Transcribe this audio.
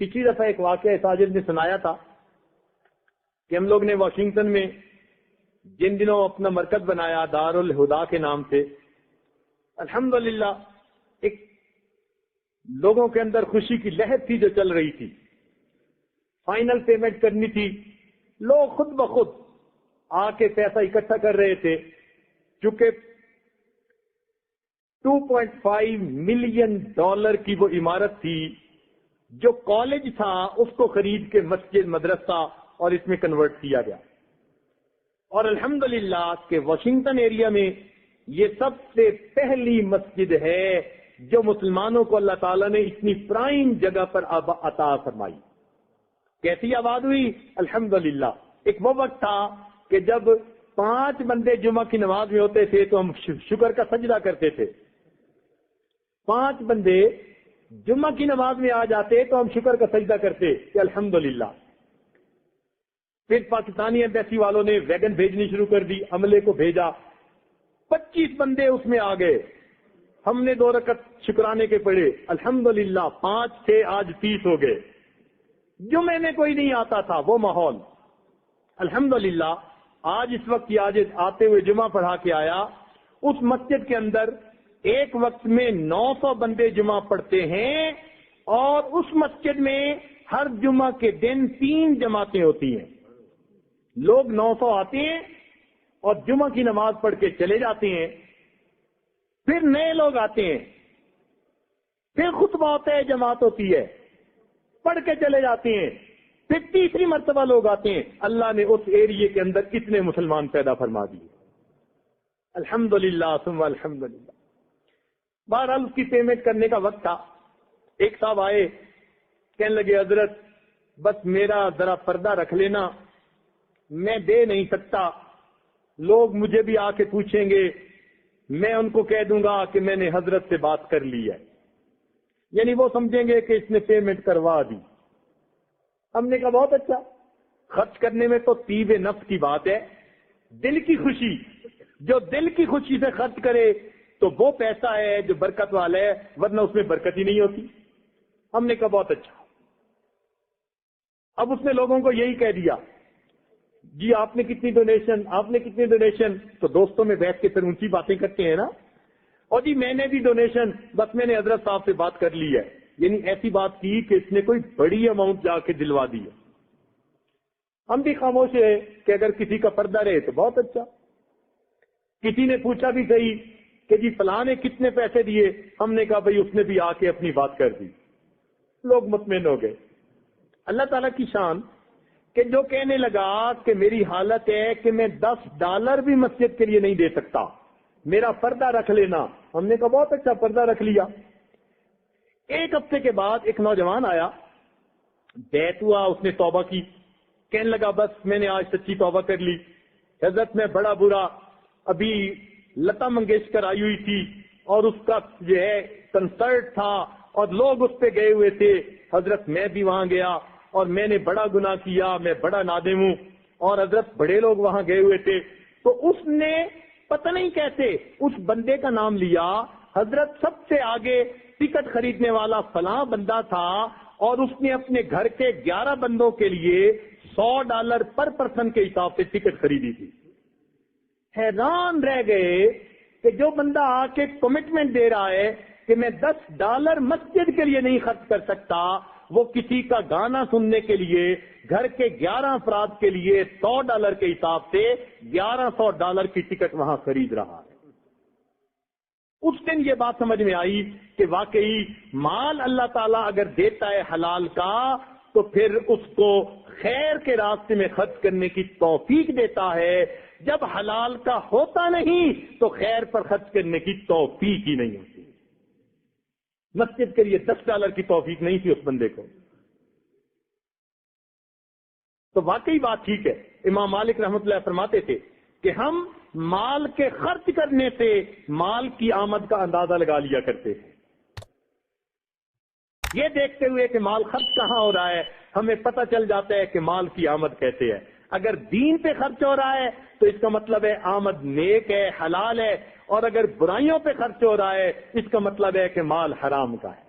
پچھلی دفعہ ایک واقعہ ساجد نے سنایا تھا کہ ہم لوگ نے واشنگٹن میں جن دنوں اپنا مرکز بنایا دار الہدا کے نام سے، الحمدللہ ایک لوگوں کے اندر خوشی کی لہر تھی جو چل رہی تھی. فائنل پیمنٹ کرنی تھی، لوگ خود بخود آ کے پیسہ اکٹھا کر رہے تھے. چونکہ $2.5 ملین کی وہ عمارت تھی جو کالج تھا، اس کو خرید کے مسجد مدرسہ اور اس میں کنورٹ کیا گیا. اور الحمدللہ کہ واشنگٹن ایریا میں یہ سب سے پہلی مسجد ہے جو مسلمانوں کو اللہ تعالیٰ نے اتنی پرائم جگہ پر عطا فرمائی. کیسی آباد ہوئی؟ الحمدللہ. ایک وہ وقت تھا کہ جب 5 بندے جمعہ کی نماز میں ہوتے تھے تو ہم شکر کا سجدہ کرتے تھے. 5 بندے جمعہ کی نماز میں آ جاتے تو ہم شکر کا سجدہ کرتے کہ الحمدللہ. پھر پاکستانی ایمبیسی والوں نے ویگن بھیجنی شروع کر دی، عملے کو بھیجا، 25 بندے اس میں آ گئے. ہم نے 2 رکعت شکرانے کے پڑھے، الحمدللہ 5 تھے، آج 30 ہو گئے. جمعے میں کوئی نہیں آتا تھا وہ ماحول. الحمدللہ آج اس وقت آج آتے ہوئے جمعہ پڑھا کے آیا، اس مسجد کے اندر ایک وقت میں 900 بندے جمعہ پڑھتے ہیں، اور اس مسجد میں ہر جمعہ کے دن 3 جماعتیں ہوتی ہیں. لوگ 900 آتے ہیں اور جمعہ کی نماز پڑھ کے چلے جاتے ہیں. پھر نئے لوگ آتے ہیں، پھر خطبہ ہوتا ہے، جماعت ہوتی ہے، پڑھ کے چلے جاتے ہیں. پھر تیسری مرتبہ لوگ آتے ہیں. اللہ نے اس ایریے کے اندر کتنے مسلمان پیدا فرما دیے. الحمدللہ ثم الحمدللہ. بہرحال اس کی پیمنٹ کرنے کا وقت تھا. ایک صاحب آئے، کہنے لگے حضرت بس میرا ذرا پردہ رکھ لینا، میں دے نہیں سکتا. لوگ مجھے بھی آ کے پوچھیں گے، میں ان کو کہہ دوں گا کہ میں نے حضرت سے بات کر لی ہے، یعنی وہ سمجھیں گے کہ اس نے پیمنٹ کروا دی. ہم نے کہا بہت اچھا، خرچ کرنے میں تو طیب نفس کی بات ہے، دل کی خوشی. جو دل کی خوشی سے خرچ کرے تو وہ پیسہ ہے جو برکت والا ہے، ورنہ اس میں برکت ہی نہیں ہوتی. ہم نے کہا بہت اچھا. اب اس نے لوگوں کو یہی کہہ دیا، جی آپ نے کتنی ڈونیشن، آپ نے کتنی ڈونیشن. تو دوستوں میں بیٹھ کے پھر اونچی باتیں کرتے ہیں نا، اور جی میں نے بھی ڈونیشن، بس میں نے حضرت صاحب سے بات کر لی ہے. یعنی ایسی بات کی کہ اس نے کوئی بڑی اماؤنٹ جا کے دلوا دی ہے. ہم بھی خاموش ہے کہ اگر کسی کا پردہ رہے تو بہت اچھا. کسی نے پوچھا بھی صحیح کہ جی فلاں نے کتنے پیسے دیے. ہم نے کہا بھائی اس نے بھی آ کے اپنی بات کر دی. لوگ مطمئن ہو گئے. اللہ تعالیٰ کی شان کہ جو کہنے لگا کہ میری حالت ہے کہ میں $10 بھی مسجد کے لیے نہیں دے سکتا، میرا پردہ رکھ لینا. ہم نے کہا بہت اچھا، پردہ رکھ لیا. ایک ہفتے کے بعد ایک نوجوان آیا، بیت ہوا، اس نے توبہ کی. کہنے لگا بس میں نے آج سچی توبہ کر لی حضرت، میں بڑا برا. ابھی لتا منگیشکر آئی ہوئی تھی اور اس کا جو ہے کنسرٹ تھا اور لوگ اس پہ گئے ہوئے تھے. حضرت میں بھی وہاں گیا اور میں نے بڑا گناہ کیا، میں بڑا نادم ہوں. اور حضرت بڑے لوگ وہاں گئے ہوئے تھے. تو اس نے پتہ نہیں کیسے اس بندے کا نام لیا. حضرت سب سے آگے ٹکٹ خریدنے والا فلاں بندہ تھا، اور اس نے اپنے گھر کے 11 بندوں کے لیے $100 پر پرسن کے حساب سے ٹکٹ خریدی تھی. حیران رہ گئے کہ جو بندہ آ کے کمٹمنٹ دے رہا ہے کہ میں $10 مسجد کے لیے نہیں خرچ کر سکتا، وہ کسی کا گانا سننے کے لیے گھر کے 11 افراد کے لیے $100 کے حساب سے $1100 کی ٹکٹ وہاں خرید رہا ہے. اس دن یہ بات سمجھ میں آئی کہ واقعی مال اللہ تعالیٰ اگر دیتا ہے حلال کا تو پھر اس کو خیر کے راستے میں خرچ کرنے کی توفیق دیتا ہے. جب حلال کا ہوتا نہیں تو خیر پر خرچ کرنے کی توفیق ہی نہیں ہوتی. مسجد کے لیے $10 کی توفیق نہیں تھی اس بندے کو. تو واقعی بات ٹھیک ہے. امام مالک رحمۃ اللہ فرماتے تھے کہ ہم مال کے خرچ کرنے سے مال کی آمد کا اندازہ لگا لیا کرتے ہیں. یہ دیکھتے ہوئے کہ مال خرچ کہاں ہو رہا ہے ہمیں پتہ چل جاتا ہے کہ مال کی آمد کیسے ہے. اگر دین پہ خرچ ہو رہا ہے تو اس کا مطلب ہے آمد نیک ہے، حلال ہے، اور اگر برائیوں پہ خرچ ہو رہا ہے اس کا مطلب ہے کہ مال حرام کا ہے.